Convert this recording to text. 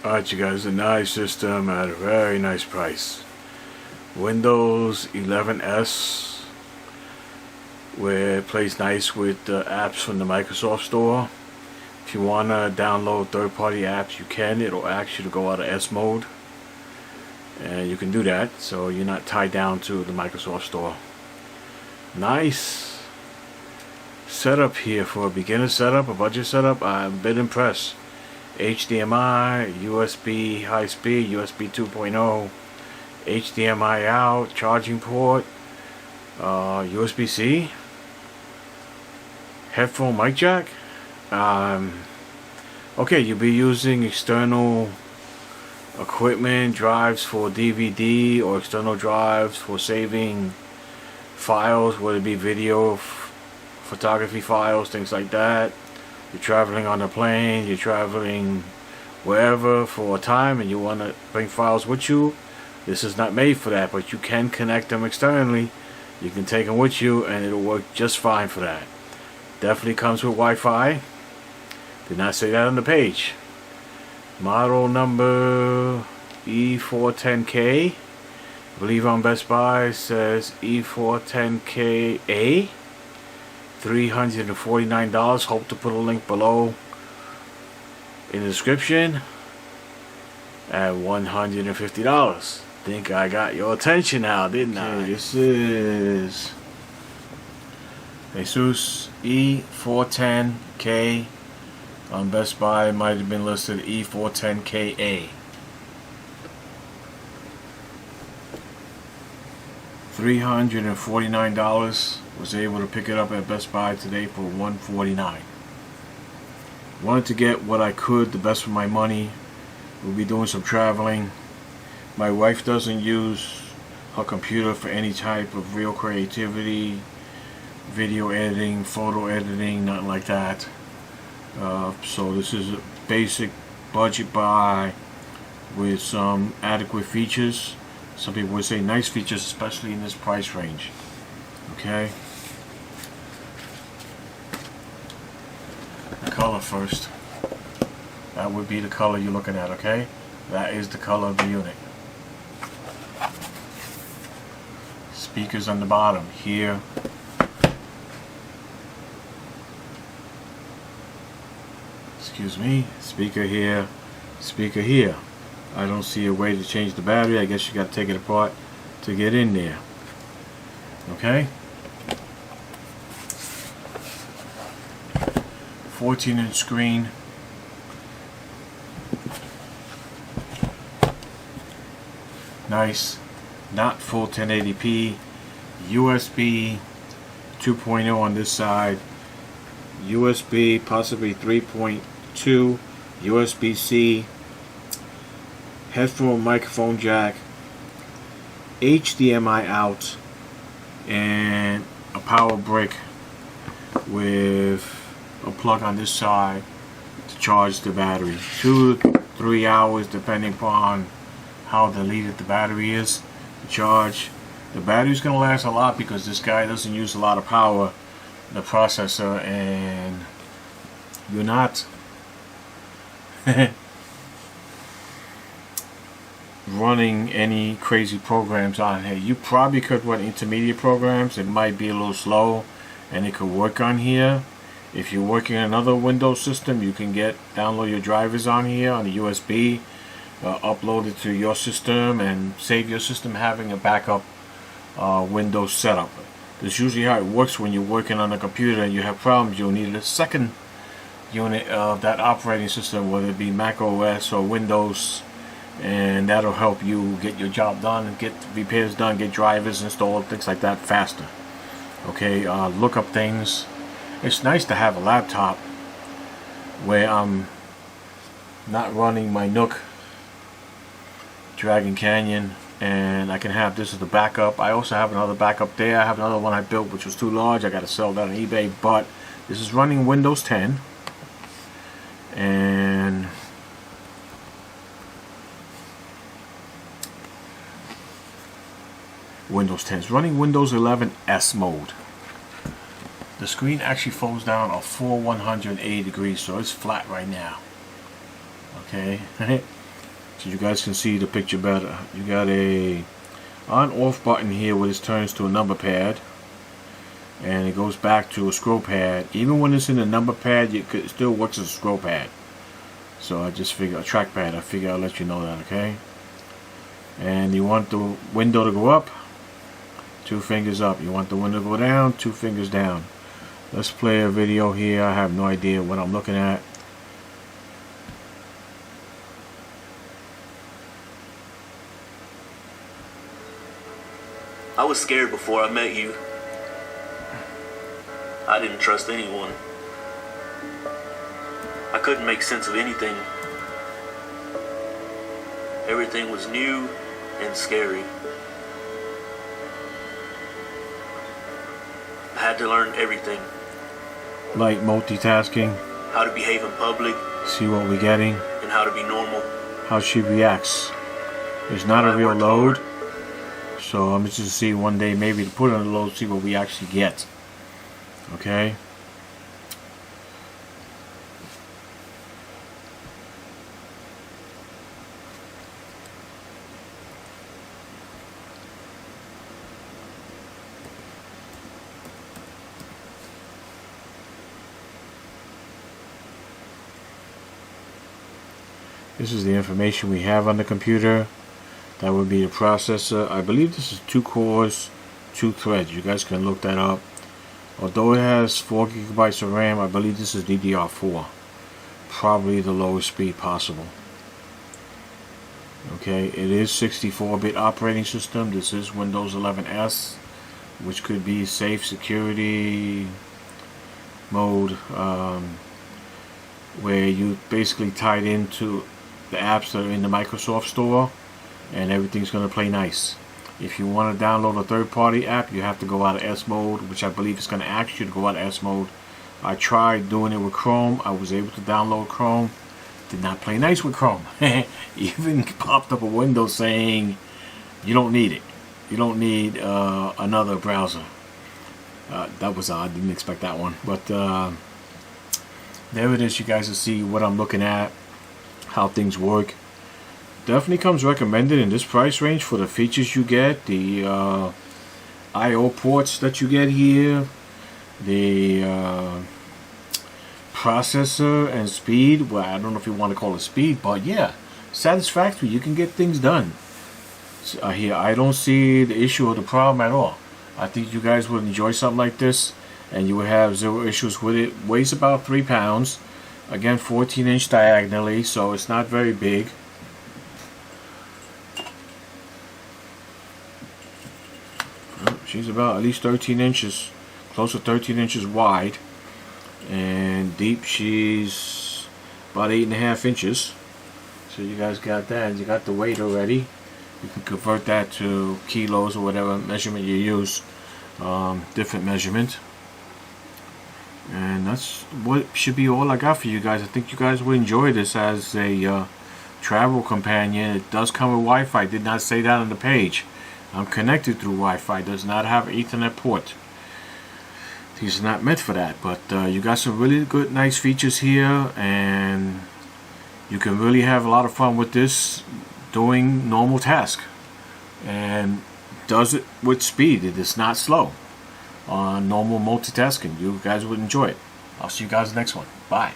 Alright you guys, a nice system at a very nice price. Windows 11S, where it plays nice with the apps from the Microsoft Store. If you want to download third-party apps, you can. It'll ask you to go out of S mode, and you can do that, so you're not tied down to the Microsoft Store. Nice setup here for a beginner setup, a budget setup. I'm a bit impressed. HDMI, USB high speed, USB 2.0, HDMI out, charging port, USB-C, headphone mic jack. Okay, you'll be using external equipment, drives for DVD, or external drives for saving files, whether it be video, photography files, things like that. You're traveling on a plane, you're traveling wherever for a time, and you want to bring files with you. This is not made for that, but you can connect them externally. You can take them with you and it'll work just fine for that. Definitely comes with Wi-Fi. Did not say that on the page. Model number E410K. I believe on Best Buy it says E410Ka. $349. Hope to put a link below in the description. At $150. Think I got your attention now, didn't I? This is Asus E410K. On Best Buy it might have been listed E410Ka. $349. Was able to pick it up at Best Buy today for $149. Wanted to get what I could, the best for my money. We'll be doing some traveling. My wife doesn't use her computer for any type of real creativity, video editing, photo editing, nothing like that. So this is a basic budget buy with some adequate features. Some people would say nice features, especially in this price range. Okay. The color first. That would be the color you're looking at, okay? That is the color of the unit. Speakers on the bottom here. Excuse me. Speaker here. Speaker here. I don't see a way to change the battery. I guess you got to take it apart to get in there. Okay? 14-inch screen. Nice. Not full 1080p. USB 2.0 on this side. USB possibly 3.2. USB-C. Headphone microphone jack. HDMI out. And a power brick with a plug on this side to charge the battery. 2 to 3 hours depending upon how deleted the battery is to charge. The battery's gonna last a lot because this guy doesn't use a lot of power, the processor, and you're not running any crazy programs on here. You probably could run intermediate programs. It might be a little slow and it could work on here. If you're working on another Windows system, you can download your drivers on here on the USB, upload it to your system and save your system having a backup Windows setup. That's usually how it works when you're working on a computer and you have problems. You'll need a second unit of that operating system, whether it be Mac OS or Windows, and that'll help you get your job done and get repairs done, get drivers installed, things like that faster. Okay, look up things. It's nice to have a laptop where I'm not running my Nook Dragon Canyon, and I can have this as the backup. I also have another backup there. I have another one I built which was too large. I got to sell that on eBay, but this is running Windows 10 and Windows 10 is running Windows 11 S mode. The screen actually folds down a full 180 degrees, so it's flat right now. Okay. so you guys can see the picture better. You got a on-off button here where this turns to a number pad, and it goes back to a scroll pad. Even when it's in a number pad, it still works as a scroll pad. So I just figure a trackpad. I figure I'll let you know that, okay? And you want the window to go up, 2 fingers up. You want the window to go down, 2 fingers down. Let's play a video here. I have no idea what I'm looking at. I was scared before I met you. I didn't trust anyone. I couldn't make sense of anything. Everything was new and scary. I had to learn everything. Like multitasking. How to behave in public. See what we're getting. And how to be normal. How she reacts. It's not a real load. So I'm just to see one day maybe to put on a load, see what we actually get. Okay. This is the information we have on the computer. That would be the processor. I believe this is 2 cores, 2 threads. You guys can look that up. Although it has 4 gigabytes of RAM, I believe this is DDR4. Probably the lowest speed possible. Okay, it is 64-bit operating system. This is Windows 11S, which could be safe security mode, where you basically tied into the apps that are in the Microsoft Store, and everything's going to play nice. If you want to download a third-party app, you have to go out of S mode, which I believe is going to ask you to go out of S mode. I tried doing it with Chrome. I was able to download Chrome. Did not play nice with Chrome. Even popped up a window saying you don't need it. You don't need another browser. That was odd. Didn't expect that one. But there it is. You guys will see what I'm looking at, how things work. Definitely comes recommended in this price range for the features you get, the I/O ports that you get here, the processor and speed. Well, I don't know if you want to call it speed, but yeah, satisfactory. You can get things done. Here, I don't see the issue or the problem at all. I think you guys would enjoy something like this, and you would have 0 issues with it. Weighs about 3 pounds. Again, 14-inch diagonally, so it's not very big. She's about at least 13 inches, close to 13 inches wide, and deep she's about 8.5 inches. So you guys got that. You got the weight already. You can convert that to kilos or whatever measurement you use, different measurement. And that's what should be all I got for you guys. I think you guys will enjoy this as a travel companion. It does come with Wi-Fi. Did not say that on the page. I'm connected through Wi-Fi. Does not have an Ethernet port. These are not meant for that. But you got some really good, nice features here, and you can really have a lot of fun with this doing normal tasks. And does it with speed. It is not slow on normal multitasking. You guys would enjoy it. I'll see you guys next one. Bye.